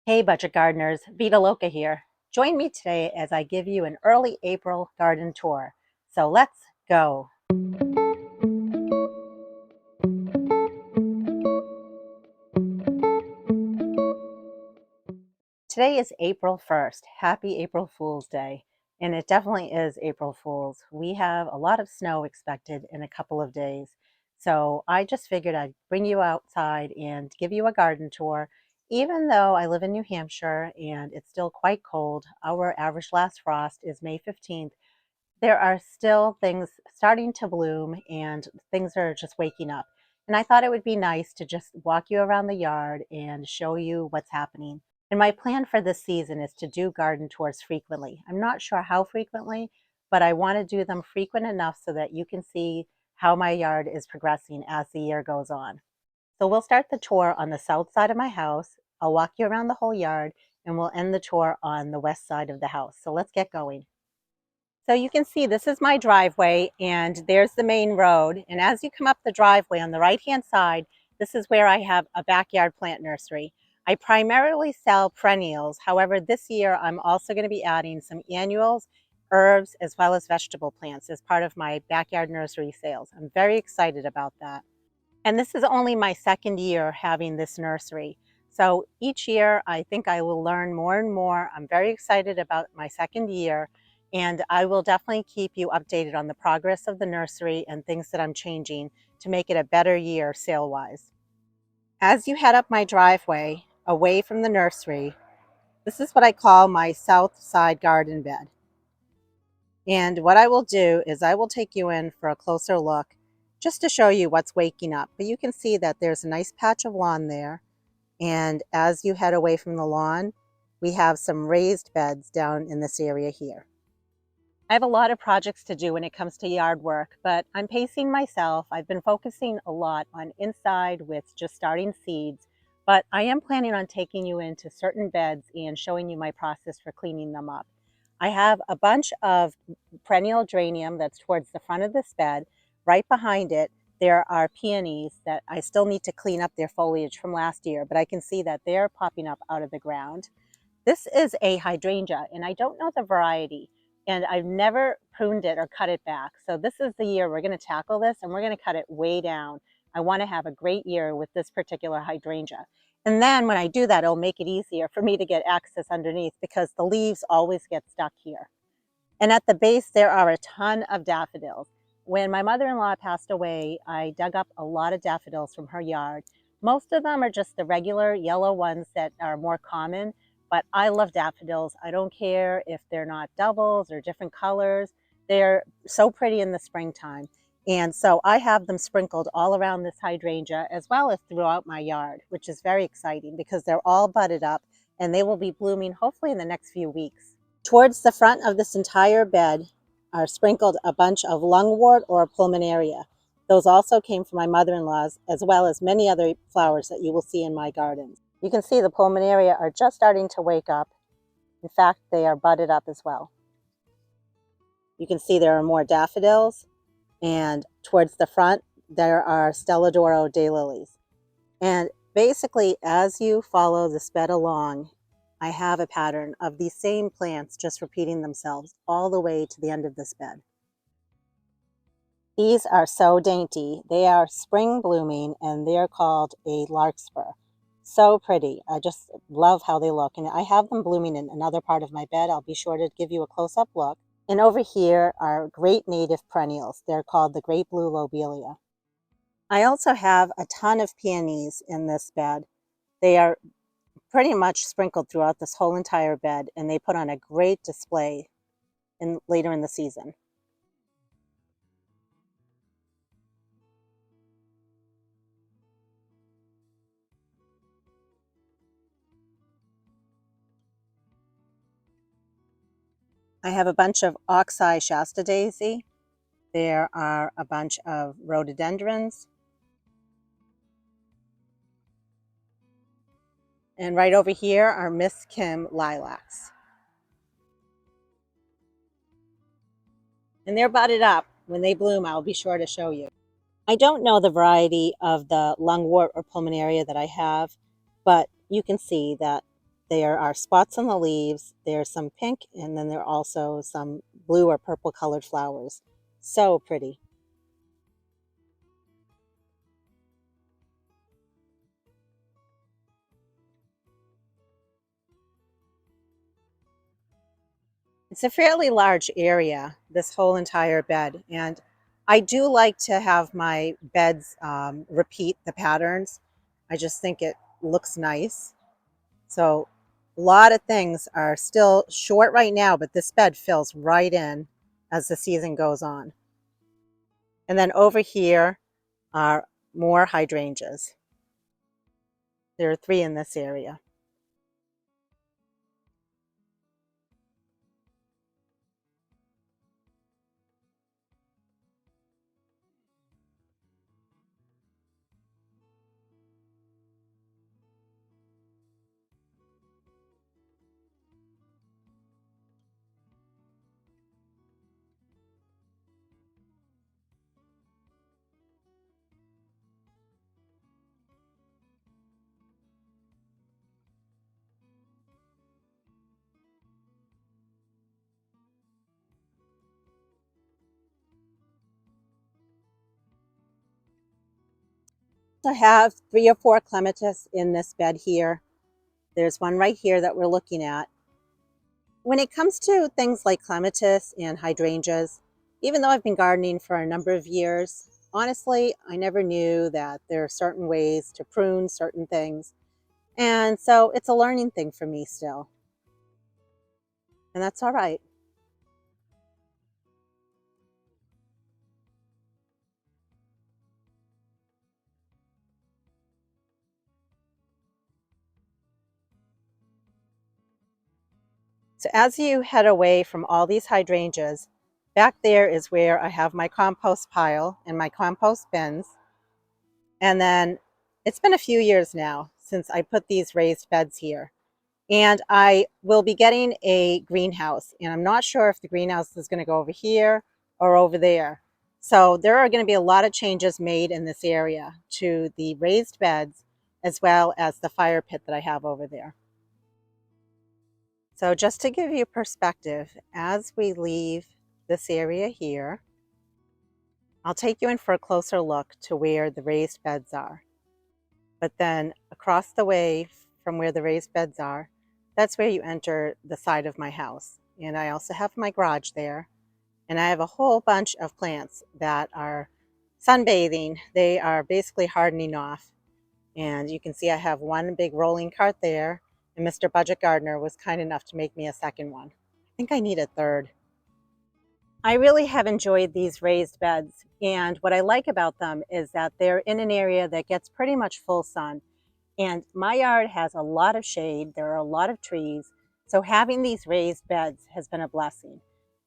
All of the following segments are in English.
Hey budget gardeners, Vita Loca here. Join me today as I give you an early April garden tour. So let's go. Today is April 1st. Happy April Fool's Day. And it definitely is April Fool's. We have a lot of snow expected in a couple of days. So I just figured I'd bring you outside and give you a garden tour. Even though I live in New Hampshire and it's still quite cold, our average last frost is May 15th. There are still things starting to bloom and things are just waking up. And I thought it would be nice to just walk you around the yard and show you what's happening. And my plan for this season is to do garden tours frequently. I'm not sure how frequently, but I want to do them frequent enough so that you can see how my yard is progressing as the year goes on. So we'll start the tour on the south side of my house. I'll walk you around the whole yard and we'll end the tour on the west side of the house. So let's get going. So you can see this is my driveway and there's the main road. And as you come up the driveway on the right-hand side, this is where I have a backyard plant nursery. I primarily sell perennials. However, this year I'm also going to be adding some annuals, herbs, as well as vegetable plants as part of my backyard nursery sales. I'm very excited about that. And this is only my second year having this nursery. So each year I think I will learn more and more. I'm very excited about my second year, and I will definitely keep you updated on the progress of the nursery and things that I'm changing to make it a better year sale-wise. As you head up my driveway away from the nursery, this is what I call my south side garden bed. And what I will do is I will take you in for a closer look just to show you what's waking up. But you can see that there's a nice patch of lawn there. And as you head away from the lawn, we have some raised beds down in this area here. I have a lot of projects to do when it comes to yard work, but I'm pacing myself. I've been focusing a lot on inside with just starting seeds, but I am planning on taking you into certain beds and showing you my process for cleaning them up. I have a bunch of perennial geranium that's towards the front of this bed. Right behind it, there are peonies that I still need to clean up their foliage from last year, but I can see that they're popping up out of the ground. This is a hydrangea, and I don't know the variety, and I've never pruned it or cut it back. So this is the year we're going to tackle this, and we're going to cut it way down. I want to have a great year with this particular hydrangea. And then when I do that, it'll make it easier for me to get access underneath because the leaves always get stuck here. And at the base, there are a ton of daffodils. When my mother-in-law passed away, I dug up a lot of daffodils from her yard. Most of them are just the regular yellow ones that are more common, but I love daffodils. I don't care if they're not doubles or different colors. They're so pretty in the springtime. And so I have them sprinkled all around this hydrangea as well as throughout my yard, which is very exciting because they're all budded up and they will be blooming hopefully in the next few weeks. Towards the front of this entire bed are sprinkled a bunch of lungwort or pulmonaria. Those also came from my mother-in-law's, as well as many other flowers that you will see in my gardens. You can see the pulmonaria are just starting to wake up. In fact, they are budded up as well. You can see there are more daffodils, and towards the front, there are Stelladoro daylilies. And basically, as you follow this bed along, I have a pattern of these same plants just repeating themselves all the way to the end of this bed. These are so dainty. They are spring blooming and they're called a larkspur. So pretty. I just love how they look. And I have them blooming in another part of my bed. I'll be sure to give you a close-up look. And over here are great native perennials. They're called the great blue lobelia. I also have a ton of peonies in this bed. They are pretty much sprinkled throughout this whole entire bed, and they put on a great display later in the season. I have a bunch of oxeye Shasta daisy. There are a bunch of rhododendrons. And right over here are Miss Kim lilacs. And they're budded up. When they bloom, I'll be sure to show you. I don't know the variety of the lungwort or pulmonaria that I have, but you can see that There are spots on the leaves, there's some pink, and then there are also some blue or purple colored flowers. So pretty. It's a fairly large area, this whole entire bed, and I do like to have my beds repeat the patterns. I just think it looks nice. So a lot of things are still short right now, but this bed fills right in as the season goes on. And then over here are more hydrangeas. There are three in this area. I have three or four clematis in this bed here. There's one right here that we're looking at. When it comes to things like clematis and hydrangeas, even though I've been gardening for a number of years, honestly, I never knew that there are certain ways to prune certain things. And so it's a learning thing for me still. And that's all right. So as you head away from all these hydrangeas, back there is where I have my compost pile and my compost bins. And then it's been a few years now since I put these raised beds here. And I will be getting a greenhouse. And I'm not sure if the greenhouse is going to go over here or over there. So there are going to be a lot of changes made in this area to the raised beds as well as the fire pit that I have over there. So just to give you perspective, as we leave this area here, I'll take you in for a closer look to where the raised beds are. But then across the way from where the raised beds are, that's where you enter the side of my house. And I also have my garage there. And I have a whole bunch of plants that are sunbathing. They are basically hardening off. And you can see I have one big rolling cart there. And Mr. Budget Gardener was kind enough to make me a second one. I think I need a third. I really have enjoyed these raised beds. And what I like about them is that they're in an area that gets pretty much full sun. And my yard has a lot of shade. There are a lot of trees. So having these raised beds has been a blessing.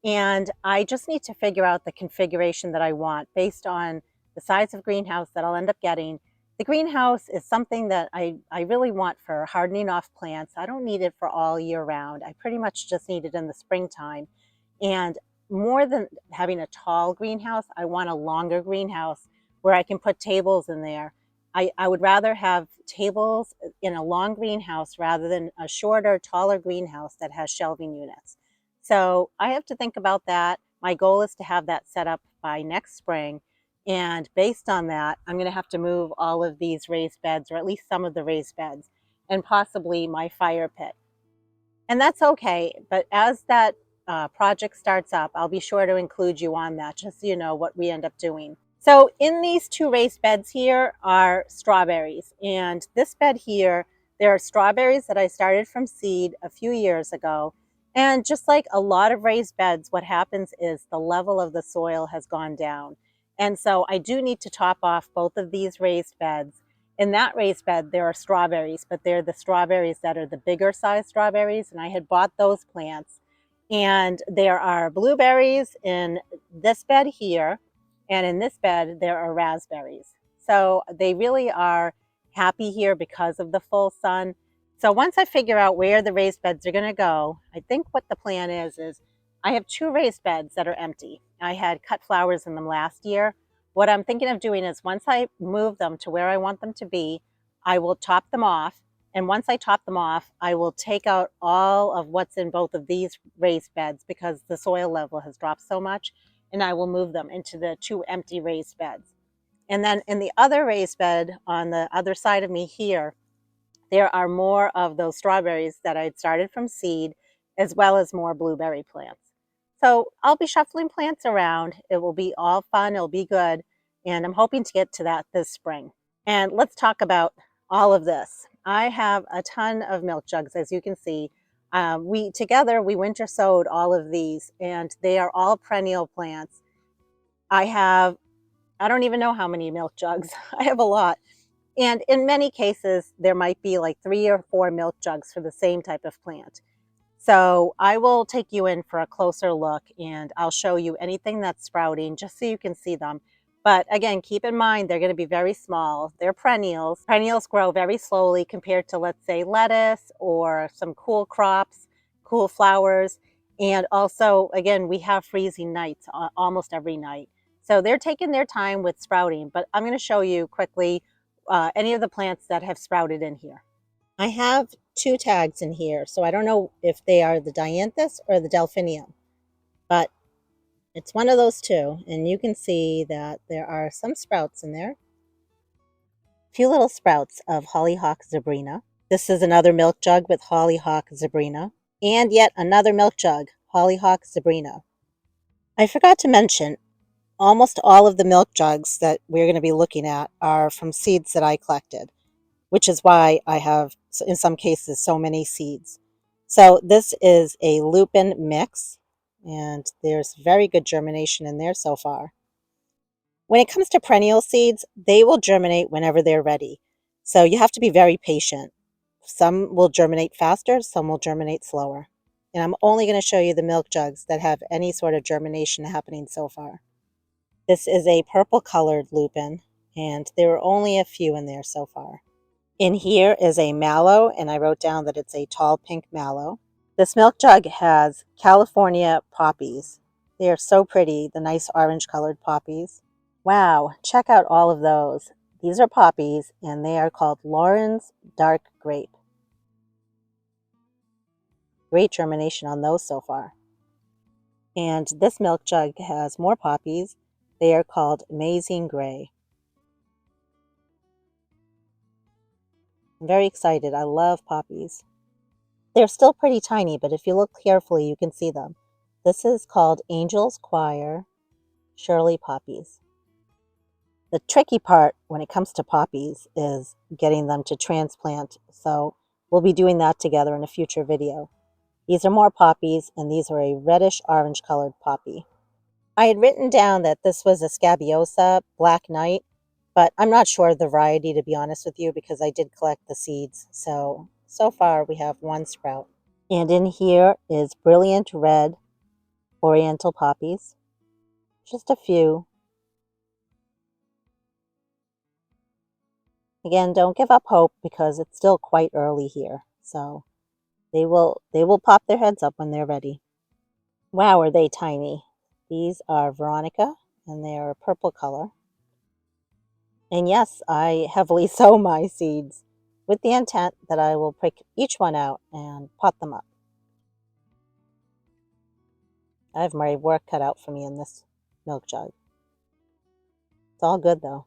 And I just need to figure out the configuration that I want based on the size of greenhouse that I'll end up getting. The greenhouse is something that I really want for hardening off plants. I don't need it for all year round. I pretty much just need it in the springtime. And more than having a tall greenhouse, I want a longer greenhouse where I can put tables in there. I would rather have tables in a long greenhouse rather than a shorter, taller greenhouse that has shelving units. So I have to think about that. My goal is to have that set up by next spring. And based on that, I'm going to have to move all of these raised beds, or at least some of the raised beds, and possibly my fire pit. And that's okay. But as that project starts up, I'll be sure to include you on that, just so you know what we end up doing. So in these two raised beds here are strawberries. And this bed here, there are strawberries that I started from seed a few years ago. And just like a lot of raised beds, what happens is the level of the soil has gone down. And so I do need to top off both of these raised beds. In that raised bed, there are strawberries, but they're the strawberries that are the bigger size strawberries. And I had bought those plants. And there are blueberries in this bed here. And in this bed, there are raspberries. So they really are happy here because of the full sun. So once I figure out where the raised beds are going to go, I think what the plan is I have two raised beds that are empty. I had cut flowers in them last year. What I'm thinking of doing is once I move them to where I want them to be, I will top them off And once I top them off, I will take out all of what's in both of these raised beds because the soil level has dropped so much, and I will move them into the two empty raised beds. And then in the other raised bed on the other side of me here, there are more of those strawberries that I'd started from seed, as well as more blueberry plants. So I'll be shuffling plants around. It will be all fun, it'll be good, and I'm hoping to get to that this spring. And let's talk about all of this. I have a ton of milk jugs, as you can see. We winter sowed all of these, and they are all perennial plants. I have, I don't even know how many milk jugs. I have a lot. And in many cases, there might be like 3 or 4 milk jugs for the same type of plant. So I will take you in for a closer look and I'll show you anything that's sprouting just so you can see them. But again, keep in mind, they're going to be very small. They're perennials. Perennials grow very slowly compared to, let's say, lettuce or some cool crops, cool flowers. And also, again, we have freezing nights almost every night. So they're taking their time with sprouting, but I'm going to show you quickly any of the plants that have sprouted in here. I have 2 tags in here, so I don't know if they are the dianthus or the delphinium, but it's one of those two, and you can see that there are some sprouts in there. A few little sprouts of hollyhock zebrina. This is another milk jug with hollyhock zebrina, and yet another milk jug, hollyhock zebrina. I forgot to mention, almost all of the milk jugs that we're going to be looking at are from seeds that I collected, which is why I have, in some cases, so many seeds. So this is a lupin mix, and there's very good germination in there so far. When it comes to perennial seeds, they will germinate whenever they're ready. So you have to be very patient. Some will germinate faster, some will germinate slower. And I'm only going to show you the milk jugs that have any sort of germination happening so far. This is a purple colored lupin, and there are only a few in there so far. In here is a mallow, and I wrote down that it's a tall pink mallow. This milk jug has California poppies. They are so pretty, the nice orange colored poppies. Wow, check out all of those. These are poppies, and they are called Lauren's Dark Grape. Great germination on those so far. And this milk jug has more poppies. They are called Amazing Gray. I'm very excited. I love poppies. They're still pretty tiny, but if you look carefully, you can see them. This is called Angel's Choir Shirley Poppies. The tricky part when it comes to poppies is getting them to transplant, so we'll be doing that together in a future video. These are more poppies, and these are a reddish-orange colored poppy. I had written down that this was a Scabiosa Black Knight, but I'm not sure of the variety, to be honest with you, because I did collect the seeds. So far we have 1 sprout. And in here is brilliant red oriental poppies. Just a few. Again, don't give up hope because it's still quite early here. So they will pop their heads up when they're ready. Wow, are they tiny. These are Veronica, and they are a purple color. And yes, I heavily sow my seeds with the intent that I will pick each one out and pot them up. I have my work cut out for me in this milk jug. It's all good though.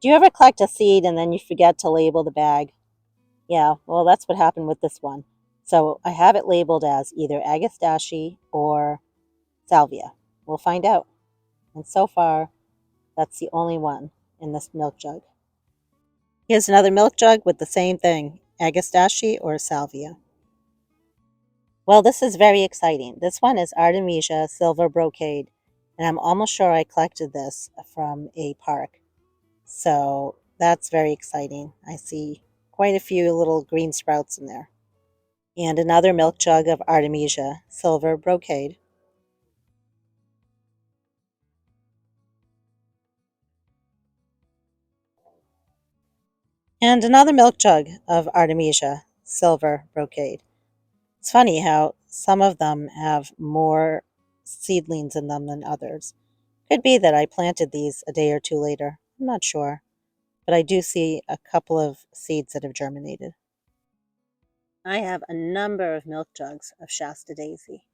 Do you ever collect a seed and then you forget to label the bag? Yeah, well, that's what happened with this one. So I have it labeled as either Agastache or Salvia. We'll find out. And so far, that's the only one in this milk jug. Here's another milk jug with the same thing, Agastache or Salvia. Well, this is very exciting. This one is Artemisia Silver Brocade, and I'm almost sure I collected this from a park. So that's very exciting. I see quite a few little green sprouts in there. And another milk jug of Artemisia Silver Brocade. And another milk jug of Artemisia Silver Brocade. It's funny how some of them have more seedlings in them than others. Could be that I planted these a day or two later. I'm not sure. but I do see a couple of seeds that have germinated. I have a number of milk jugs of Shasta Daisy.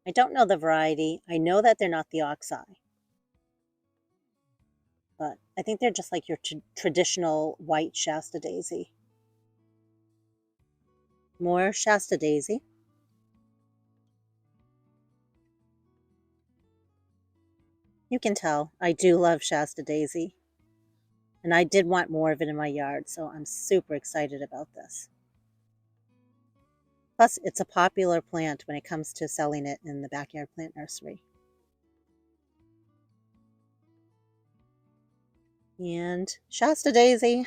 I don't know the variety. I know that they're not the oxeye, but I think they're just like your traditional white Shasta Daisy. More Shasta Daisy. You can tell I do love Shasta Daisy, and I did want more of it in my yard, so I'm super excited about this. Plus, it's a popular plant when it comes to selling it in the backyard plant nursery. And Shasta Daisy.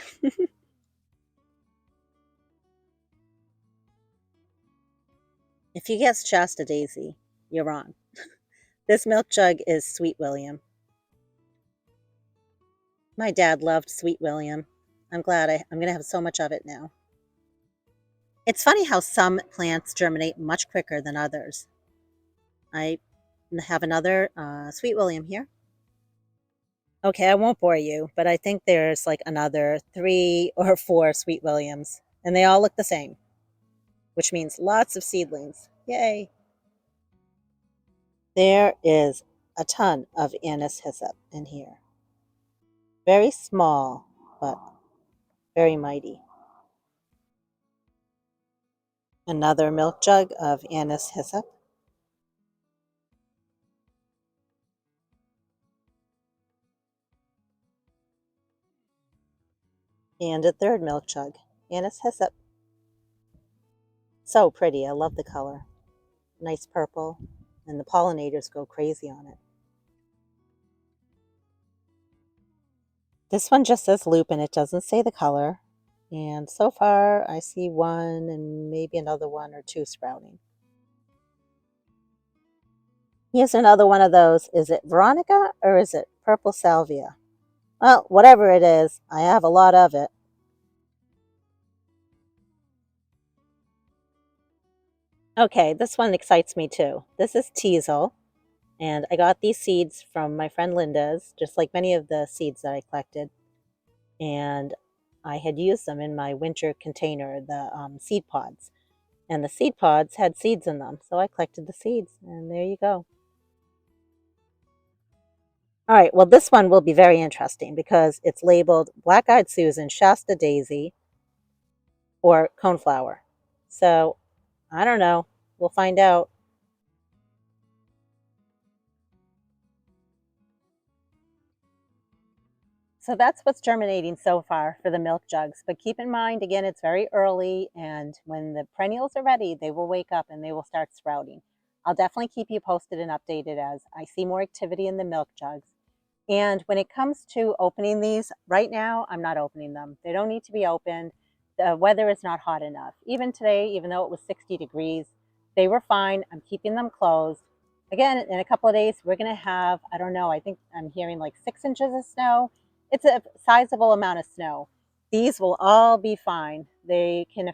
If you guessed Shasta Daisy, you're wrong. This milk jug is Sweet William. My dad loved Sweet William. I'm glad I'm going to have so much of it now. It's funny how some plants germinate much quicker than others. I have another Sweet William here. Okay, I won't bore you, but I think there's like another 3 or 4 Sweet Williams, and they all look the same, which means lots of seedlings. Yay! There is a ton of anise hyssop in here. Very small, but very mighty. Another milk jug of anise hyssop. And a third milk jug, anise hyssop. So pretty, I love the color. Nice purple, and the pollinators go crazy on it. This one just says lupin, it doesn't say the color. And so far I see one and maybe another 1 or 2 sprouting. Here's another one of those. Is it Veronica or is it purple salvia? Well, whatever it is, I have a lot of it. Okay, this one excites me too. This is teasel, and I got these seeds from my friend Linda's, just like many of the seeds that I collected. And I had used them in my winter container, the seed pods. And the seed pods had seeds in them, so I collected the seeds, and there you go. All right, well, this one will be very interesting because it's labeled Black-Eyed Susan, Shasta Daisy, or Coneflower. So, I don't know. We'll find out. So that's what's germinating so far for the milk jugs. But keep in mind, again, it's very early, and when the perennials are ready, they will wake up and they will start sprouting. I'll definitely keep you posted and updated as I see more activity in the milk jugs. And when it comes to opening these, right now, I'm not opening them. They don't need to be opened. The weather is not hot enough. Even today, even though it was 60 degrees, they were fine. I'm keeping them closed. Again, in a couple of days, we're going to have, I don't know, I think I'm hearing like 6 inches of snow. It's a sizable amount of snow. These will all be fine. They can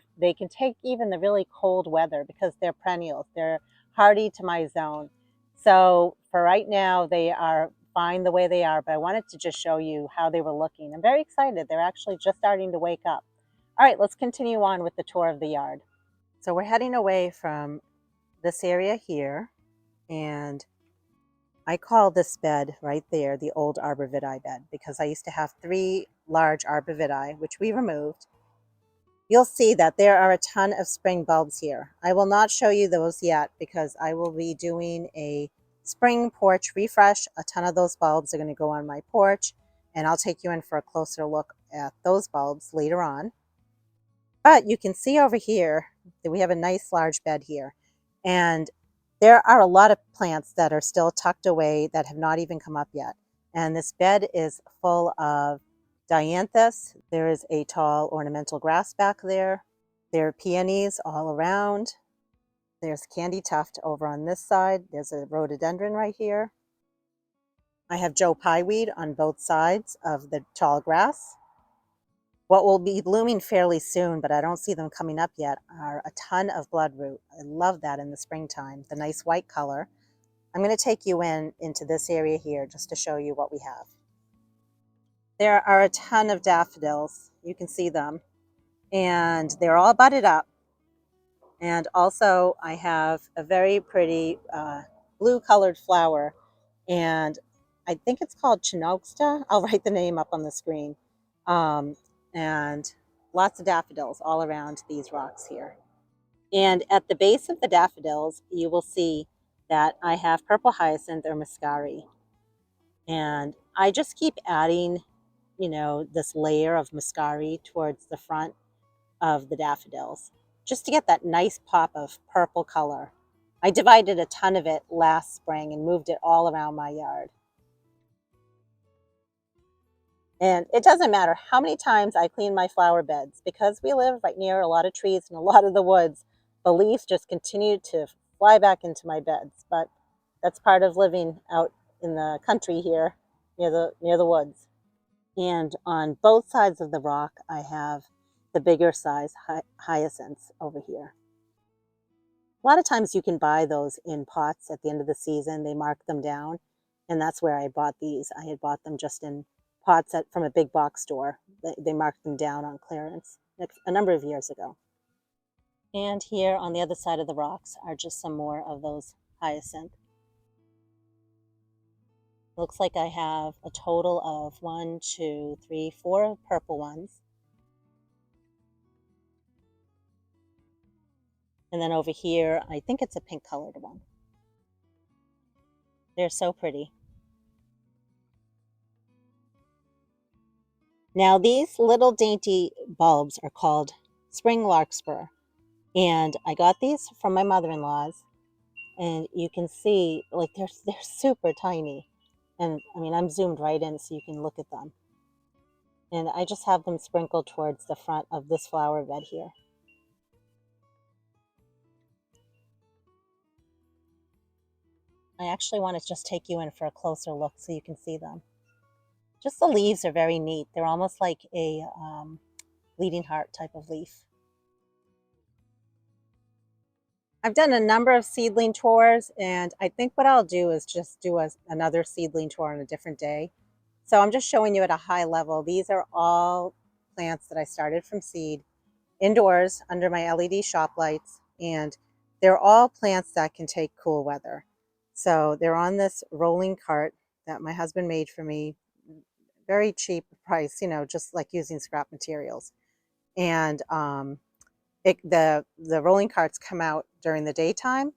take even the really cold weather because they're perennials. They're hardy to my zone. So for right now, they are fine the way they are, but I wanted to just show you how they were looking. I'm very excited. They're actually just starting to wake up. All right, let's continue on with the tour of the yard. So we're heading away from this area here, and I call this bed right there the old arborvitae bed because I used to have 3 large arborvitae, which we removed. You'll see that there are a ton of spring bulbs here. I will not show you those yet because I will be doing a spring porch refresh. A ton of those bulbs are going to go on my porch, and I'll take you in for a closer look at those bulbs later on. But you can see over here that we have a nice large bed here, and there are a lot of plants that are still tucked away that have not even come up yet. And this bed is full of dianthus. There is a tall ornamental grass back there. There are peonies all around. There's candy tuft over on this side. There's a rhododendron right here. I have Joe Pyeweed on both sides of the tall grass. What will be blooming fairly soon, but I don't see them coming up yet, are a ton of bloodroot. I love that in the springtime, the nice white color. I'm going to take you into this area here just to show you what we have. There are a ton of daffodils. You can see them. And they're all budded up. And also I have a very pretty blue colored flower. And I think it's called Chinogsta. I'll write the name up on the screen. Um, and lots of daffodils all around these rocks here. And at the base of the daffodils, you will see that I have purple hyacinth or muscari. And I just keep adding, this layer of muscari towards the front of the daffodils just to get that nice pop of purple color. I divided a ton of it last spring and moved it all around my yard. And it doesn't matter how many times I clean my flower beds because we live right near a lot of trees and a lot of the woods. The leaves just continue to fly back into my beds, but that's part of living out in the country here near the woods. And on both sides of the rock, I have the bigger size hyacinths over here. A lot of times you can buy those in pots at the end of the season. They mark them down, and that's where I bought these. I had bought them just in pots from a big box store. They marked them down on clearance a number of years ago. And here on the other side of the rocks are just some more of those hyacinth. Looks like I have a total of 1, 2, 3, 4 purple ones. And then over here, I think it's a pink colored one. They're so pretty. Now these little dainty bulbs are called spring larkspur. And I got these from my mother-in-law's. And you can see, like, they're super tiny. And I mean, I'm zoomed right in so you can look at them. And I just have them sprinkled towards the front of this flower bed here. I actually want to just take you in for a closer look so you can see them. Just the leaves are very neat. They're almost like a bleeding heart type of leaf. I've done a number of seedling tours, and I think what I'll do is just do another seedling tour on a different day. So I'm just showing you at a high level. These are all plants that I started from seed indoors under my LED shop lights, and they're all plants that can take cool weather. So they're on this rolling cart that my husband made for me, very cheap price, just like using scrap materials. And the rolling carts come out during the daytime,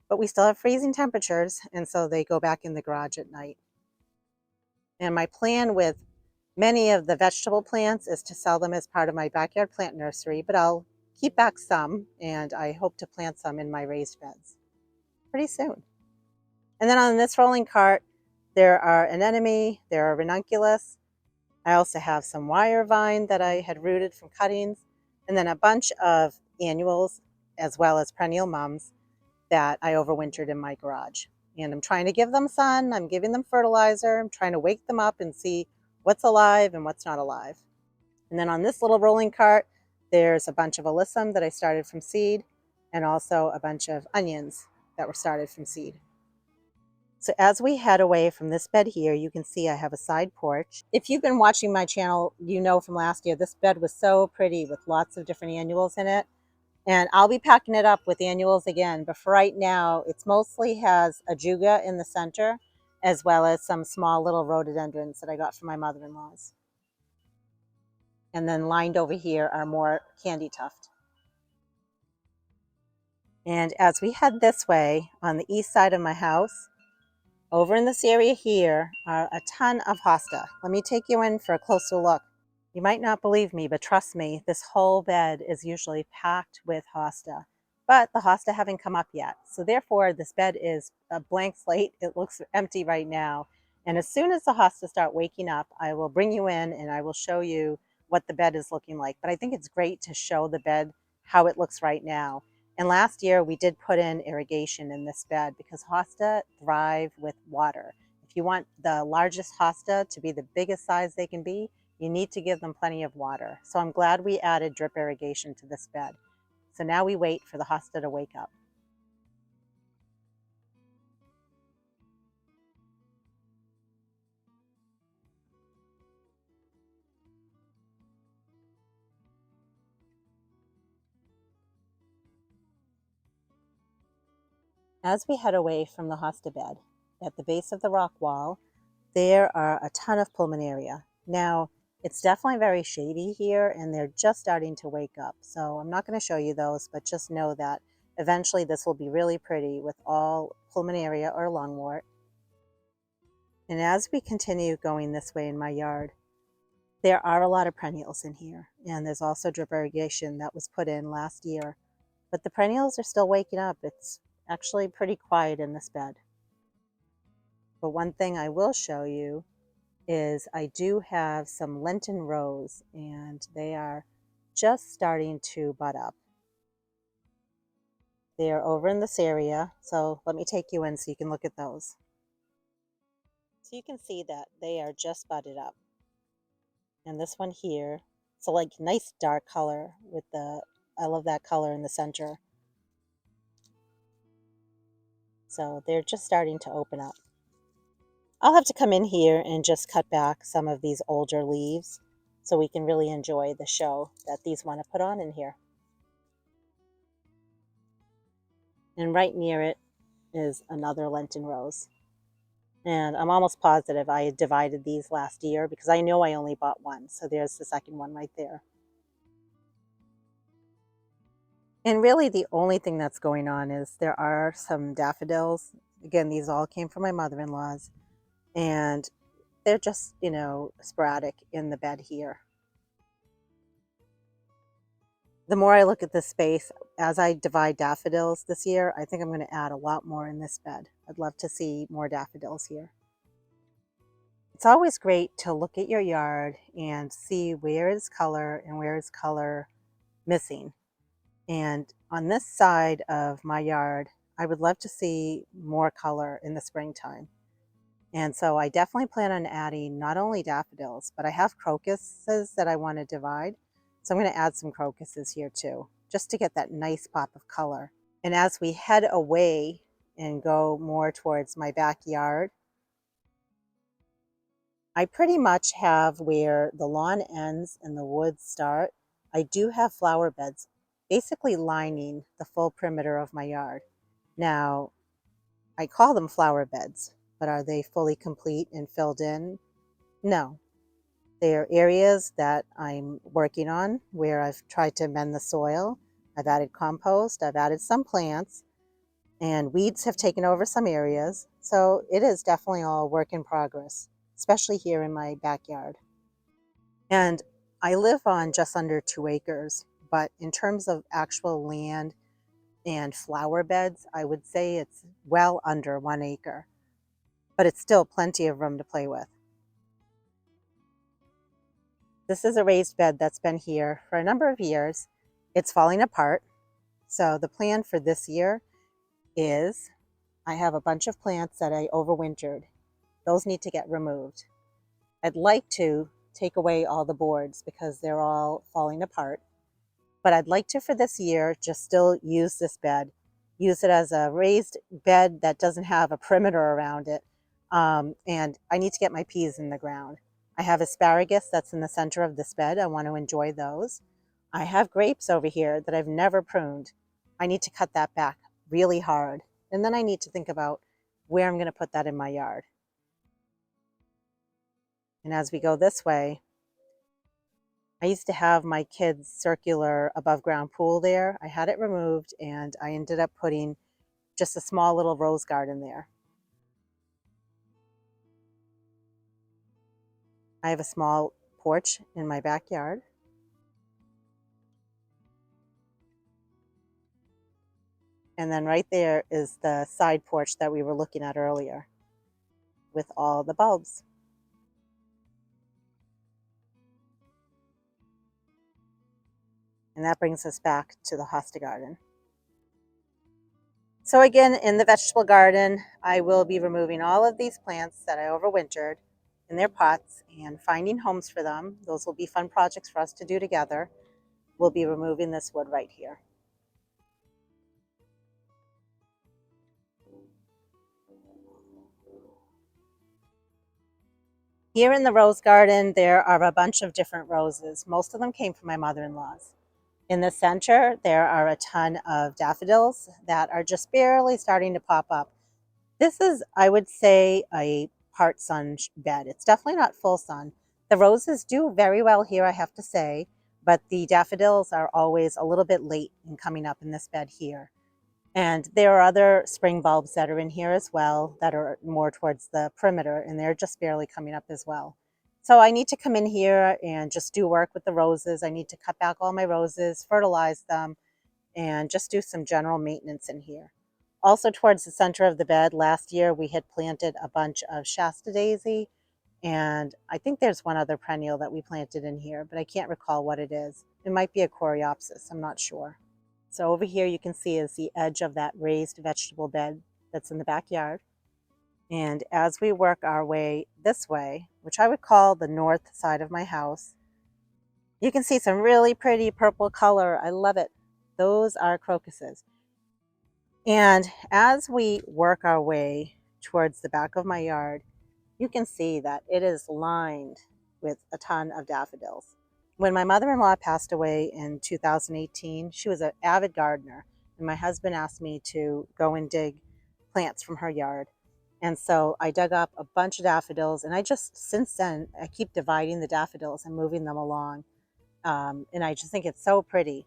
but we still have freezing temperatures, and so they go back in the garage at night. And my plan with many of the vegetable plants is to sell them as part of my backyard plant nursery, but I'll keep back some, and I hope to plant some in my raised beds pretty soon. And then on this rolling cart, there are anemone, there are ranunculus. I also have some wire vine that I had rooted from cuttings, and then a bunch of annuals as well as perennial mums that I overwintered in my garage. And I'm trying to give them sun, I'm giving them fertilizer, I'm trying to wake them up and see what's alive and what's not alive. And then on this little rolling cart, there's a bunch of alyssum that I started from seed, and also a bunch of onions that were started from seed. So as we head away from this bed here, you can see I have a side porch. If you've been watching my channel, you know from last year, this bed was so pretty with lots of different annuals in it. And I'll be packing it up with annuals again, but for right now, it's mostly has a juga in the center, as well as some small little rhododendrons that I got from my mother-in-law's. And then lined over here are more candy tuft. And as we head this way on the east side of my house, over in this area here are a ton of hosta. Let me take you in for a closer look. You might not believe me, but trust me, this whole bed is usually packed with hosta. But the hosta haven't come up yet. So therefore, this bed is a blank slate. It looks empty right now. And as soon as the hosta start waking up, I will bring you in and I will show you what the bed is looking like. But I think it's great to show the bed how it looks right now. And last year we did put in irrigation in this bed because hosta thrive with water. If you want the largest hosta to be the biggest size they can be, you need to give them plenty of water. So I'm glad we added drip irrigation to this bed. So now we wait for the hosta to wake up. As we head away from the hosta bed, at the base of the rock wall, there are a ton of pulmonaria. Now, it's definitely very shady here and they're just starting to wake up. So I'm not going to show you those, but just know that eventually this will be really pretty with all pulmonaria or lungwort. And as we continue going this way in my yard, there are a lot of perennials in here. And there's also drip irrigation that was put in last year. But the perennials are still waking up. It's actually pretty quiet in this bed. But one thing I will show you is I do have some Lenten rose and they are just starting to bud up. They are over in this area, so let me take you in so you can look at those. So you can see that they are just budded up. And this one here, it's a like nice dark color with I love that color in the center. So they're just starting to open up. I'll have to come in here and just cut back some of these older leaves so we can really enjoy the show that these want to put on in here. And right near it is another Lenten rose. And I'm almost positive I had divided these last year because I know I only bought one. So there's the second one right there. And really the only thing that's going on is there are some daffodils. Again, these all came from my mother-in-law's. And they're just, sporadic in the bed here. The more I look at this space, as I divide daffodils this year, I think I'm going to add a lot more in this bed. I'd love to see more daffodils here. It's always great to look at your yard and see where is color and where is color missing. And on this side of my yard, I would love to see more color in the springtime. And so I definitely plan on adding not only daffodils, but I have crocuses that I want to divide. So I'm going to add some crocuses here too, just to get that nice pop of color. And as we head away and go more towards my backyard, I pretty much have where the lawn ends and the woods start. I do have flower beds basically lining the full perimeter of my yard. Now, I call them flower beds, but are they fully complete and filled in? No. They are areas that I'm working on where I've tried to amend the soil. I've added compost, I've added some plants, and weeds have taken over some areas. So it is definitely all work in progress, especially here in my backyard. And I live on just under 2 acres, but in terms of actual land and flower beds, I would say it's well under 1 acre, but it's still plenty of room to play with. This is a raised bed that's been here for a number of years. It's falling apart. So the plan for this year is I have a bunch of plants that I overwintered. Those need to get removed. I'd like to take away all the boards because they're all falling apart. But I'd like to, for this year, just still use this bed, use it as a raised bed that doesn't have a perimeter around it. And I need to get my peas in the ground. I have asparagus that's in the center of this bed. I want to enjoy those. I have grapes over here that I've never pruned. I need to cut that back really hard. And then I need to think about where I'm going to put that in my yard. And as we go this way, I used to have my kids' circular above ground pool there. I had it removed and I ended up putting just a small little rose garden there. I have a small porch in my backyard. And then right there is the side porch that we were looking at earlier with all the bulbs. And that brings us back to the hosta garden. So again, in the vegetable garden, I will be removing all of these plants that I overwintered in their pots and finding homes for them. Those will be fun projects for us to do together. We'll be removing this wood right here. Here in the rose garden, there are a bunch of different roses. Most of them came from my mother-in-law's. In the center, there are a ton of daffodils that are just barely starting to pop up. This is, I would say, a part sun bed. It's definitely not full sun. The roses do very well here, I have to say, but the daffodils are always a little bit late in coming up in this bed here. And there are other spring bulbs that are in here as well that are more towards the perimeter, and they're just barely coming up as well. So I need to come in here and just do work with the roses. I need to cut back all my roses, fertilize them, and just do some general maintenance in here. Also towards the center of the bed, last year we had planted a bunch of Shasta daisy, and I think there's one other perennial that we planted in here, but I can't recall what it is. It might be a coreopsis, I'm not sure. So over here you can see is the edge of that raised vegetable bed that's in the backyard. And as we work our way this way, which I would call the north side of my house, you can see some really pretty purple color. I love it. Those are crocuses. And as we work our way towards the back of my yard, you can see that it is lined with a ton of daffodils. When my mother-in-law passed away in 2018, she was an avid gardener, and my husband asked me to go and dig plants from her yard. And so I dug up a bunch of daffodils, and I just, since then, I keep dividing the daffodils and moving them along. And I just think it's so pretty.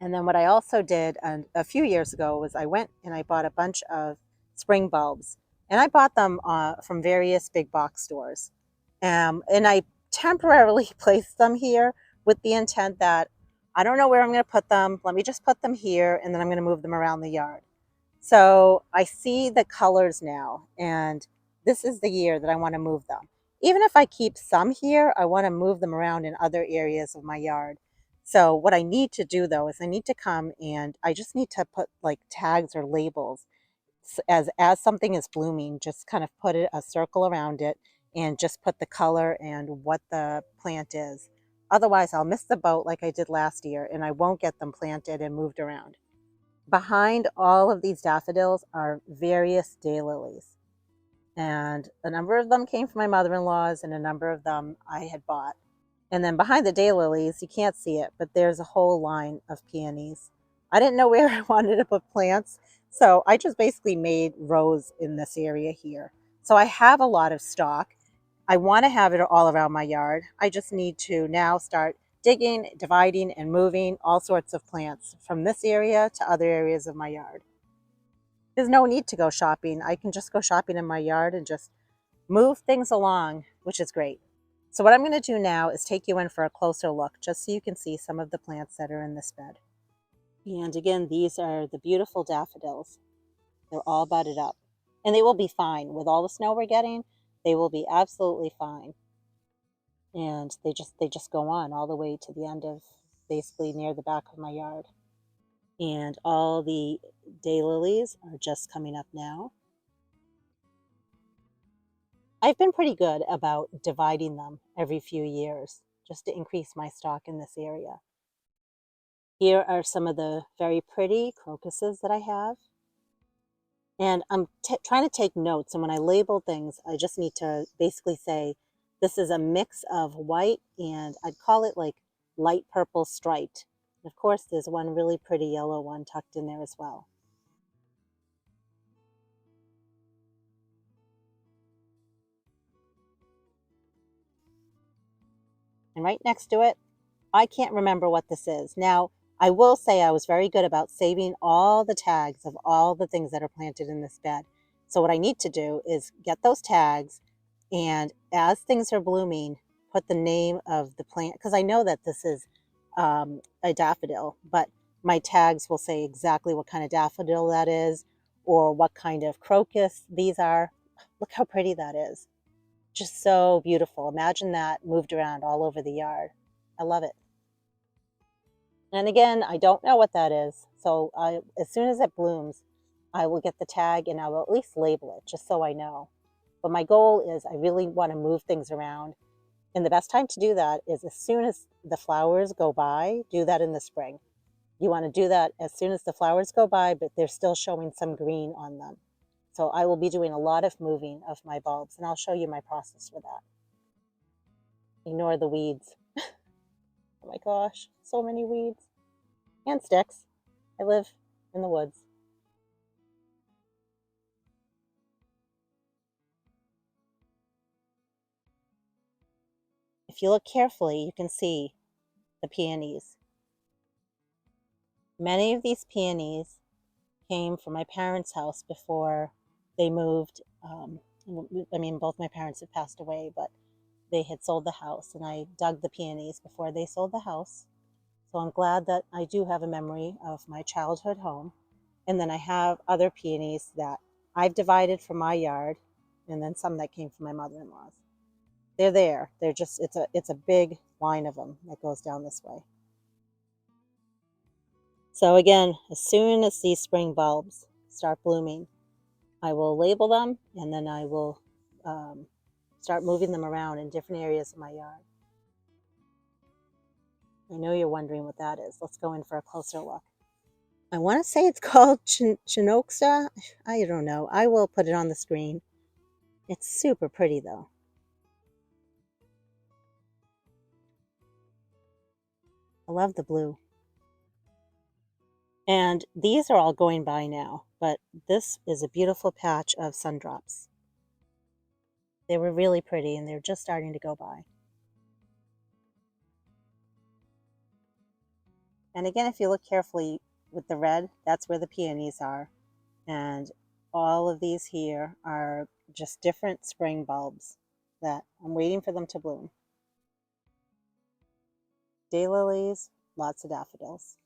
And then what I also did a few years ago was I went and I bought a bunch of spring bulbs, and I bought them from various big box stores. And I temporarily placed them here with the intent that I don't know where I'm going to put them. Let me just put them here, and then I'm going to move them around the yard. So I see the colors now, and this is the year that I want to move them. Even if I keep some here, I want to move them around in other areas of my yard. So what I need to do though is I need to come and I just need to put like tags or labels as something is blooming, just kind of put a circle around it and just put the color and what the plant is. Otherwise, I'll miss the boat like I did last year and I won't get them planted and moved around. Behind all of these daffodils are various daylilies, and a number of them came from my mother-in-law's and a number of them I had bought. And then behind the daylilies, you can't see it, but there's a whole line of peonies. I didn't know where I wanted to put plants, so I just basically made rows in this area here. So I have a lot of stock. I want to have it all around my yard. I just need to now start digging, dividing, and moving all sorts of plants from this area to other areas of my yard. There's no need to go shopping. I can just go shopping in my yard and just move things along, which is great. So what I'm going to do now is take you in for a closer look, just so you can see some of the plants that are in this bed. And again, these are the beautiful daffodils. They're all budded up. And they will be fine. With all the snow we're getting, they will be absolutely fine. And they just go on all the way to the end of basically near the back of my yard. And all the daylilies are just coming up now. I've been pretty good about dividing them every few years just to increase my stock in this area. Here are some of the very pretty crocuses that I have. And I'm trying to take notes. And when I label things, I just need to basically say, this is a mix of white and I'd call it like light purple striped. And of course, there's one really pretty yellow one tucked in there as well. And right next to it, I can't remember what this is. Now, I will say I was very good about saving all the tags of all the things that are planted in this bed. So what I need to do is get those tags, and as things are blooming, put the name of the plant, because I know that this is a daffodil, but my tags will say exactly what kind of daffodil that is or what kind of crocus these are. Look how pretty that is. Just so beautiful. Imagine that moved around all over the yard. I love it. And again, I don't know what that is. So as soon as it blooms, I will get the tag and I will at least label it just so I know. But my goal is I really want to move things around. And the best time to do that is as soon as the flowers go by, do that in the spring. You want to do that as soon as the flowers go by, but they're still showing some green on them. So I will be doing a lot of moving of my bulbs, and I'll show you my process for that. Ignore the weeds. Oh my gosh, so many weeds and sticks. I live in the woods. If you look carefully, you can see the peonies. Many of these peonies came from my parents' house before they moved. I mean, both my parents have passed away, but they had sold the house, and I dug the peonies before they sold the house. So I'm glad that I do have a memory of my childhood home. And then I have other peonies that I've divided from my yard, and then some that came from my mother-in-law's. They're there. They're just it's a big line of them that goes down this way. So again, as soon as these spring bulbs start blooming, I will label them, and then I will start moving them around in different areas of my yard. I know you're wondering what that is. Let's go in for a closer look. I want to say it's called Chinoxa. I don't know. I will put it on the screen. It's super pretty though. I love the blue. And these are all going by now, but this is a beautiful patch of sundrops. They were really pretty, and they're just starting to go by. And again, if you look carefully with the red, that's where the peonies are. And all of these here are just different spring bulbs that I'm waiting for them to bloom. Daylilies, lots of daffodils.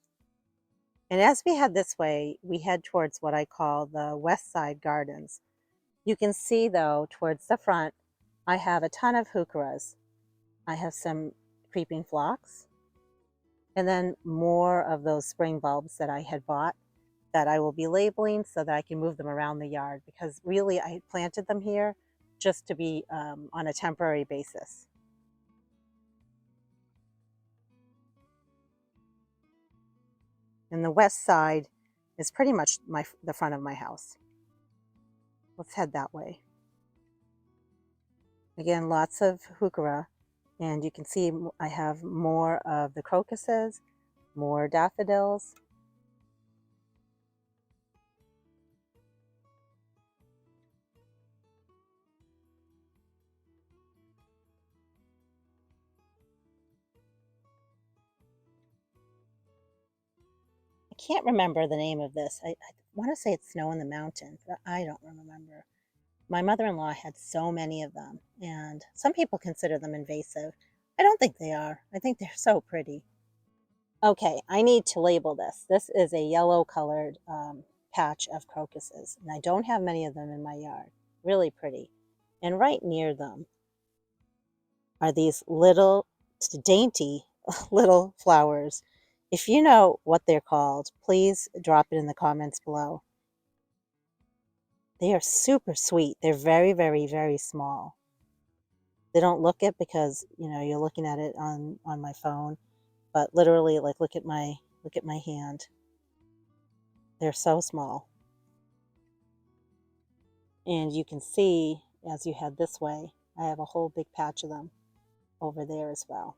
And as we head this way, we head towards what I call the West Side Gardens. You can see though, towards the front, I have a ton of heucheras. I have some creeping phlox, and then more of those spring bulbs that I had bought that I will be labeling so that I can move them around the yard, because really I planted them here just to be on a temporary basis. And the west side is pretty much the front of my house. Let's head that way. Again, lots of heuchera, and you can see I have more of the crocuses, more daffodils. I can't remember the name of this. I want to say it's Snow in the Mountain, but I don't remember. My mother-in-law had so many of them, and some people consider them invasive. I don't think they are. I think they're so pretty. Okay, I need to label this. This is a yellow colored patch of crocuses, and I don't have many of them in my yard. Really pretty. And right near them are these little, dainty little flowers. If you know what they're called, please drop it in the comments below. They are super sweet. They're very, very, very small. They don't look it because, you know, you're looking at it on my phone, but literally, like, look at my hand. They're so small. And you can see as you head this way, I have a whole big patch of them over there as well.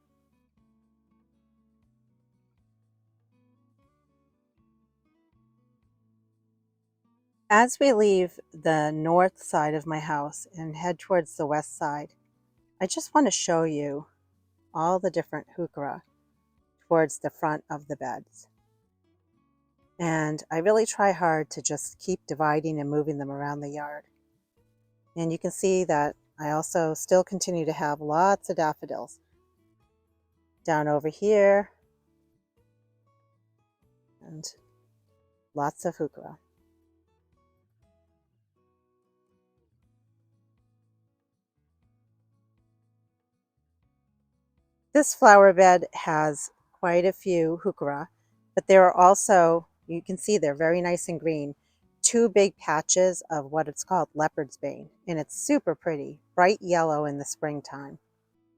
As we leave the north side of my house and head towards the west side, I just want to show you all the different heuchera towards the front of the beds. And I really try hard to just keep dividing and moving them around the yard. And you can see that I also still continue to have lots of daffodils down over here, and lots of heuchera. This flower bed has quite a few heuchera, but there are also, you can see they're very nice and green, two big patches of what it's called leopard's bane, and it's super pretty, bright yellow in the springtime.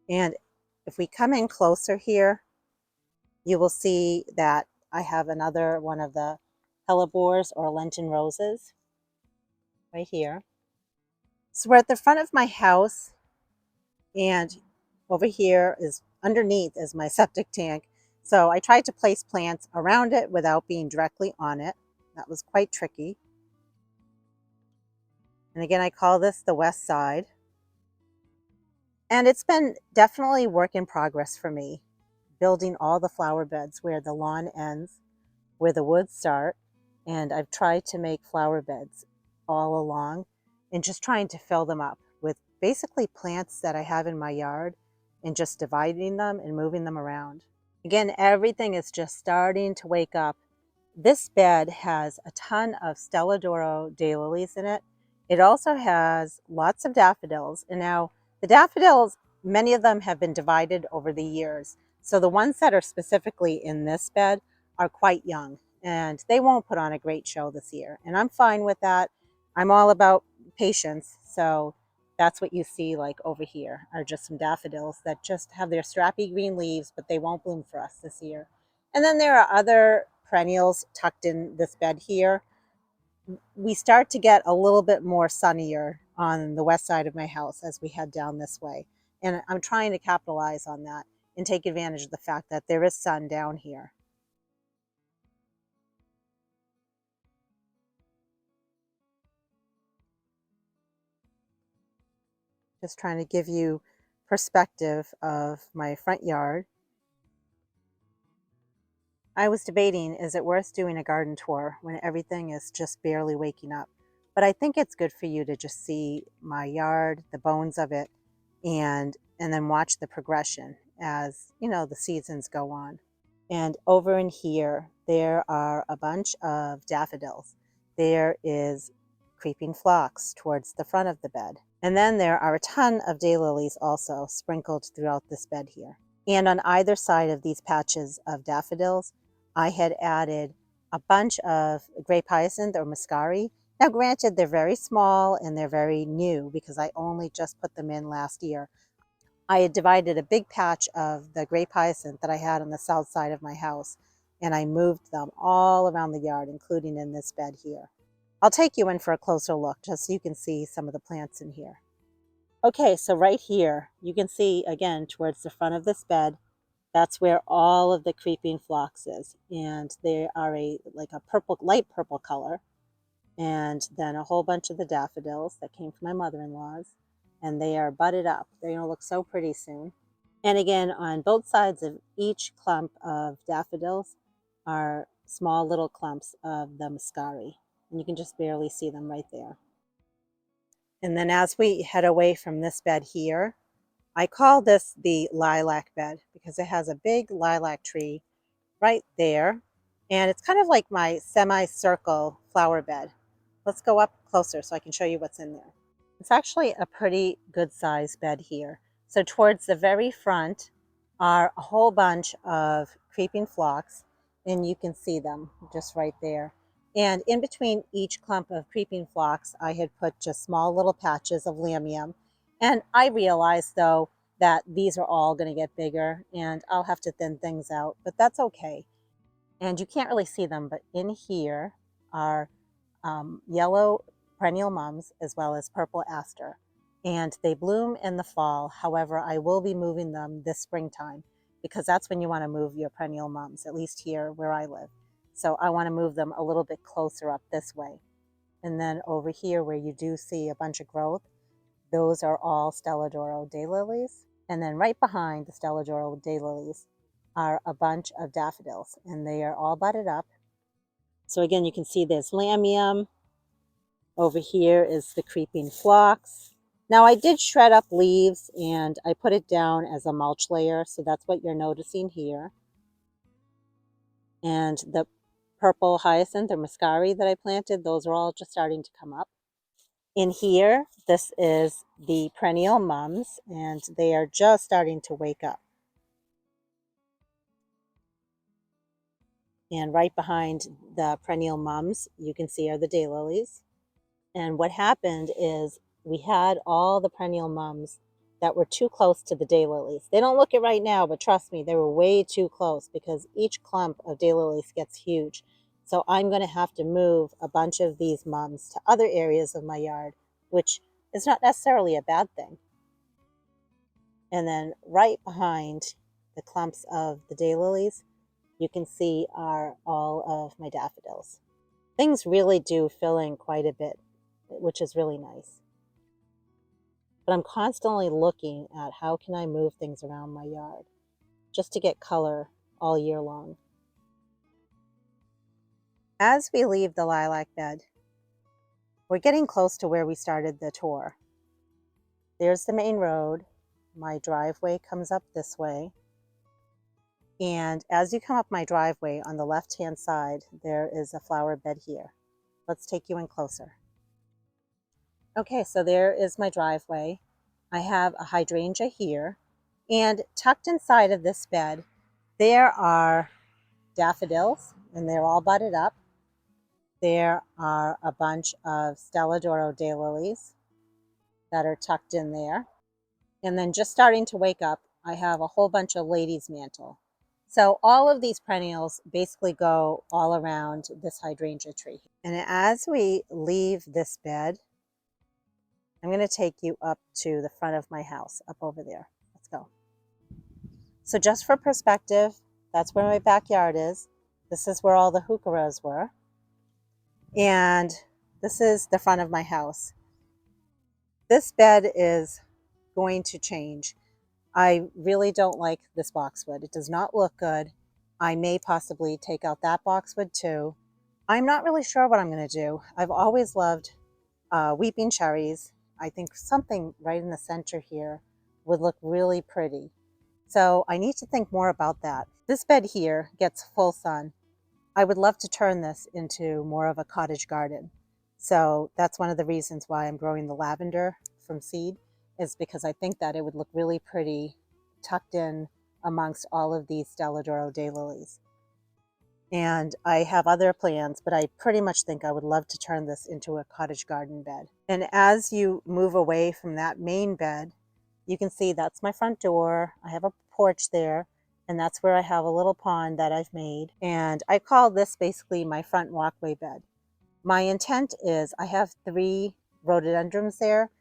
And if we come in closer here, you will see that I have another one of the hellebores or Lenten roses right here. So we're at the front of my house, and over here is underneath is my septic tank. So I tried to place plants around it without being directly on it. That was quite tricky. And again, I call this the west side. And it's been definitely work in progress for me, building all the flower beds where the lawn ends, where the woods start. And I've tried to make flower beds all along and just trying to fill them up with basically plants that I have in my yard and just dividing them and moving them around. Again, everything is just starting to wake up. This bed has a ton of Stella d'Oro daylilies in it. It also has lots of daffodils. And now the daffodils, many of them have been divided over the years. So the ones that are specifically in this bed are quite young and they won't put on a great show this year. And I'm fine with that. I'm all about patience. So that's what you see like over here are just some daffodils that just have their strappy green leaves, but they won't bloom for us this year. And then there are other perennials tucked in this bed here. We start to get a little bit more sunnier on the west side of my house as we head down this way. And I'm trying to capitalize on that and take advantage of the fact that there is sun down here. Just trying to give you perspective of my front yard. I was debating, is it worth doing a garden tour when everything is just barely waking up? But I think it's good for you to just see my yard, the bones of it, and then watch the progression as, you know, the seasons go on. And over in here, there are a bunch of daffodils. There is creeping phlox towards the front of the bed. And then there are a ton of daylilies also sprinkled throughout this bed here. And on either side of these patches of daffodils, I had added a bunch of grape hyacinth or muscari. Now, granted, they're very small and they're very new because I only just put them in last year. I had divided a big patch of the grape hyacinth that I had on the south side of my house, and I moved them all around the yard, including in this bed here. I'll take you in for a closer look just so you can see some of the plants in here. Okay, so right here, you can see again towards the front of this bed, that's where all of the creeping phlox is. And they are like a purple, light purple color. And then a whole bunch of the daffodils that came from my mother-in-law's. And they are budded up. They're gonna look so pretty soon. And again, on both sides of each clump of daffodils are small little clumps of the muscari. And you can just barely see them right there. And then as we head away from this bed here, I call this the lilac bed because it has a big lilac tree right there. And it's kind of like my semicircle flower bed. Let's go up closer so I can show you what's in there. It's actually a pretty good size bed here. So towards the very front are a whole bunch of creeping phlox, and you can see them just right there. And in between each clump of creeping phlox, I had put just small little patches of lamium. And I realized though that these are all going to get bigger and I'll have to thin things out, but that's okay. And you can't really see them, but in here are yellow perennial mums as well as purple aster. And they bloom in the fall. However, I will be moving them this springtime because that's when you want to move your perennial mums, at least here where I live. So I want to move them a little bit closer up this way. And then over here where you do see a bunch of growth, those are all Stella d'Oro daylilies. And then right behind the Stella d'Oro daylilies are a bunch of daffodils, and they are all budded up. So again, you can see there's lamium. Over here is the creeping phlox. Now I did shred up leaves and I put it down as a mulch layer, so that's what you're noticing here. And the purple hyacinth or muscari that I planted, those are all just starting to come up. In here, this is the perennial mums, and they are just starting to wake up. And right behind the perennial mums, you can see are the daylilies. And what happened is we had all the perennial mums that were too close to the daylilies. They don't look it right now, but trust me, they were way too close because each clump of daylilies gets huge. So I'm going to have to move a bunch of these mums to other areas of my yard, which is not necessarily a bad thing. And then right behind the clumps of the daylilies you can see are all of my daffodils. Things really do fill in quite a bit, which is really nice. But I'm constantly looking at how can I move things around my yard just to get color all year long. As we leave the lilac bed, we're getting close to where we started the tour. There's the main road. My driveway comes up this way. And as you come up my driveway on the left-hand side, there is a flower bed here. Let's take you in closer. Okay, so there is my driveway. I have a hydrangea here, and tucked inside of this bed, there are daffodils, and they're all budded up. There are a bunch of Stella d'Oro daylilies that are tucked in there. And then just starting to wake up, I have a whole bunch of ladies' mantle. So all of these perennials basically go all around this hydrangea tree. And as we leave this bed, I'm going to take you up to the front of my house, up over there. Let's go. So just for perspective, that's where my backyard is. This is where all the heucheras were. And this is the front of my house. This bed is going to change. I really don't like this boxwood. It does not look good. I may possibly take out that boxwood too. I'm not really sure what I'm going to do. I've always loved weeping cherries. I think something right in the center here would look really pretty. So I need to think more about that. This bed here gets full sun. I would love to turn this into more of a cottage garden. So that's one of the reasons why I'm growing the lavender from seed, is because I think that it would look really pretty tucked in amongst all of these Stella d'Oro daylilies. And I have other plans, but I pretty much think I would love to turn this into a cottage garden bed. And as you move away from that main bed, you can see that's my front door. I have a porch there, and that's where I have a little pond that I've made. And I call this basically my front walkway bed. My intent is I have 3 rhododendrons there.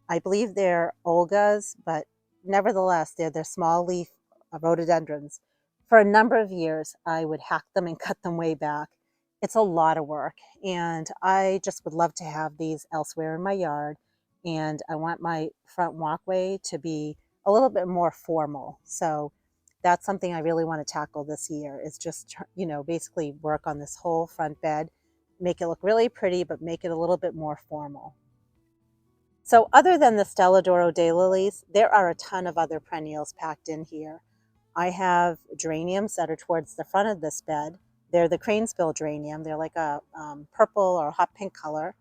I believe they're Olgas, but nevertheless, they're small leaf rhododendrons. For a number of years, I would hack them and cut them way back. It's a lot of work, and I just would love to have these elsewhere in my yard. And I want my front walkway to be a little bit more formal. So that's something I really want to tackle this year, is just, basically work on this whole front bed, make it look really pretty, but make it a little bit more formal. So other than the Stella d'Oro daylilies, there are a ton of other perennials packed in here. I have geraniums that are towards the front of this bed. They're the cranesbill geranium. They're like a purple or hot pink color.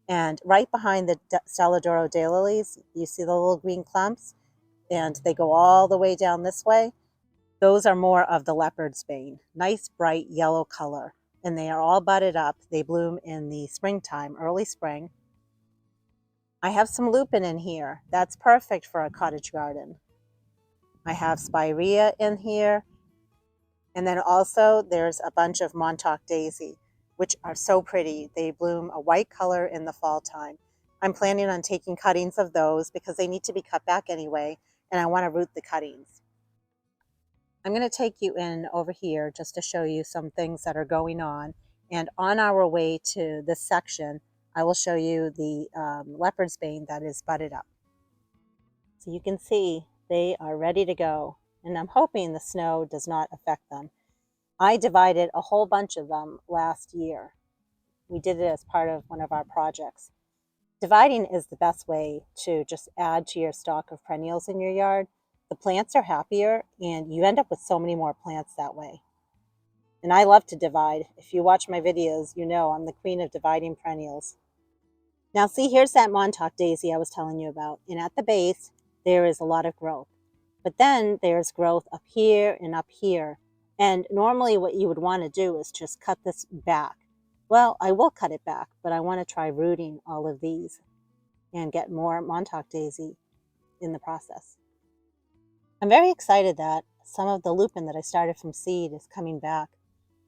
And right behind the Stella d'Oro daylilies, you see the little green clumps, and they go all the way down this way. Those are more of the leopard's bane, nice bright yellow color, and they are all budded up. They bloom in the springtime, early spring. I have some lupin in here. That's perfect for a cottage garden. I have spirea in here. And then also there's a bunch of Montauk daisy, which are so pretty. They bloom a white color in the fall time. I'm planning on taking cuttings of those because they need to be cut back anyway, and I want to root the cuttings. I'm going to take you in over here just to show you some things that are going on. And on our way to this section, I will show you the leopard's bane that is budded up. So you can see they are ready to go, and I'm hoping the snow does not affect them. I divided a whole bunch of them last year. We did it as part of one of our projects. Dividing is the best way to just add to your stock of perennials in your yard. The plants are happier, and you end up with so many more plants that way. And I love to divide. If you watch my videos, you know I'm the queen of dividing perennials. Now see, here's that Montauk daisy I was telling you about. And at the base, there is a lot of growth. But then there's growth up here and up here. And normally what you would want to do is just cut this back. Well, I will cut it back, but I want to try rooting all of these and get more Montauk daisy in the process. I'm very excited that some of the lupin that I started from seed is coming back.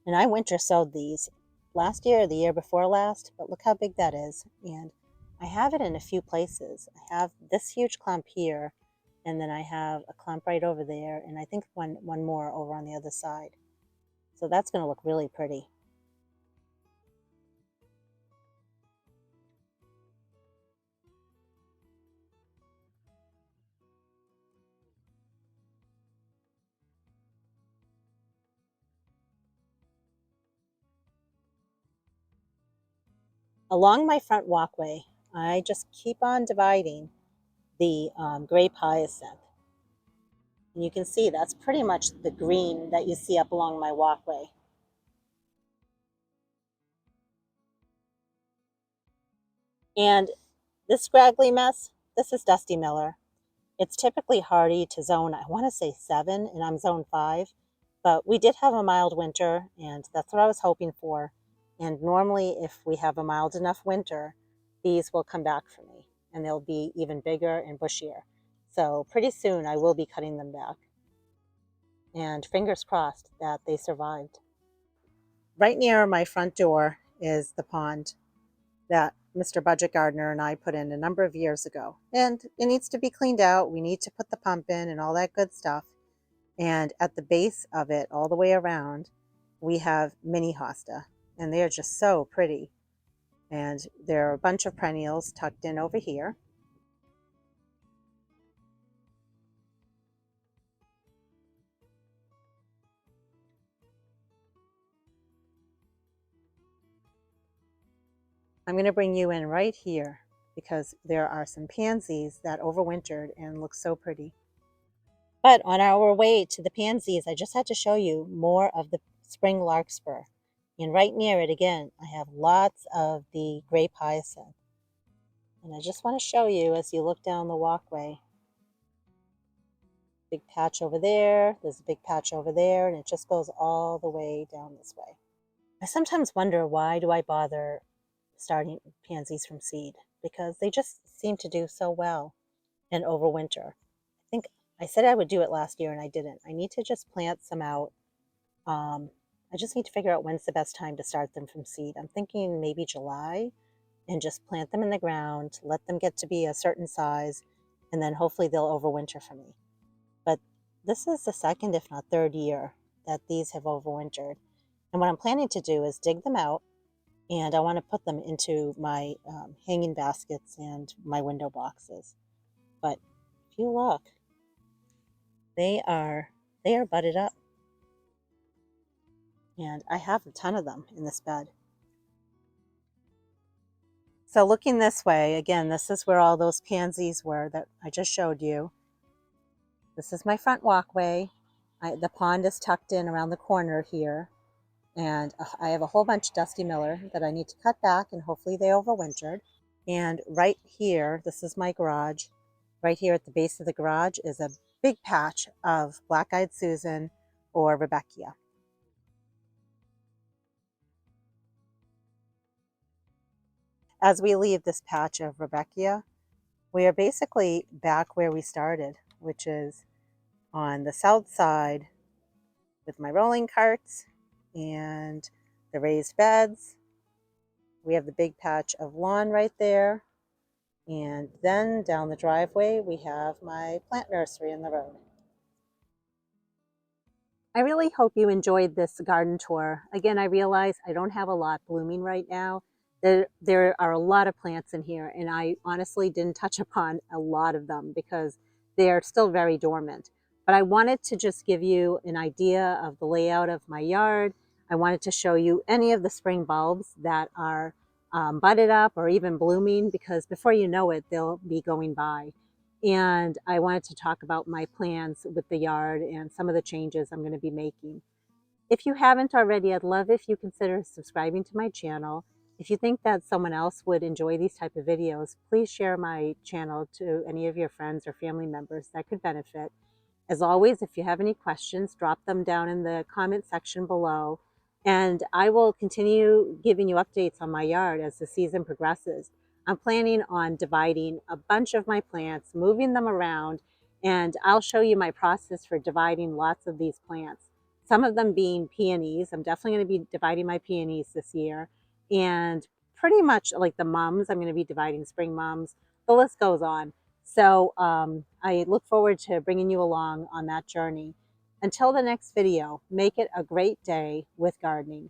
And I winter sowed these last year or the year before last, but look how big that is. And I have it in a few places. I have this huge clump here, and then I have a clump right over there, and I think one more over on the other side. So that's going to look really pretty. Along my front walkway, I just keep on dividing the grape hyacinth. And you can see that's pretty much the green that you see up along my walkway. And this scraggly mess, this is Dusty Miller. It's typically hardy to zone, I want to say 7, and I'm zone 5. But we did have a mild winter, and that's what I was hoping for. And normally, if we have a mild enough winter, these will come back for me, and they'll be even bigger and bushier. So pretty soon, I will be cutting them back. And fingers crossed that they survived. Right near my front door is the pond that Mr. Budget Gardener and I put in a number of years ago. And it needs to be cleaned out. We need to put the pump in and all that good stuff. And at the base of it, all the way around, we have mini hosta. And they are just so pretty. And there are a bunch of perennials tucked in over here. I'm going to bring you in right here because there are some pansies that overwintered and look so pretty. But on our way to the pansies, I just had to show you more of the spring larkspur. And right near it again, I have lots of the grape hyacinth. And I just want to show you as you look down the walkway. Big patch over there, there's a big patch over there, and it just goes all the way down this way. I sometimes wonder, why do I bother starting pansies from seed? Because they just seem to do so well and overwinter. I think I said I would do it last year and I didn't. I need to just plant some out. I just need to figure out when's the best time to start them from seed. I'm thinking maybe July, and just plant them in the ground, let them get to be a certain size, and then hopefully they'll overwinter for me. But this is the second, if not third year that these have overwintered. And what I'm planning to do is dig them out, and I want to put them into my hanging baskets and my window boxes. But if you look, they are budded up. And I have a ton of them in this bed. So looking this way, again, this is where all those pansies were that I just showed you. This is my front walkway. The pond is tucked in around the corner here. And I have a whole bunch of Dusty Miller that I need to cut back, and hopefully they overwintered. And right here, this is my garage. Right here at the base of the garage is a big patch of Black-Eyed Susan or Rebecca. As we leave this patch of Rebecca, we are basically back where we started, which is on the south side with my rolling carts and the raised beds. We have the big patch of lawn right there. And then down the driveway, we have my plant nursery in the road. I really hope you enjoyed this garden tour. Again, I realize I don't have a lot blooming right now. There are a lot of plants in here, and I honestly didn't touch upon a lot of them because they are still very dormant. But I wanted to just give you an idea of the layout of my yard. I wanted to show you any of the spring bulbs that are budded up or even blooming, because before you know it, they'll be going by. And I wanted to talk about my plans with the yard and some of the changes I'm going to be making. If you haven't already, I'd love if you consider subscribing to my channel. If you think that someone else would enjoy these type of videos, please share my channel to any of your friends or family members that could benefit. As always, if you have any questions, drop them down in the comment section below, and I will continue giving you updates on my yard as the season progresses. I'm planning on dividing a bunch of my plants, moving them around, and I'll show you my process for dividing lots of these plants. Some of them being peonies. I'm definitely going to be dividing my peonies this year. And pretty much like the mums, I'm going to be dividing spring mums. The list goes on. So I look forward to bringing you along on that journey. Until the next video, make it a great day with gardening.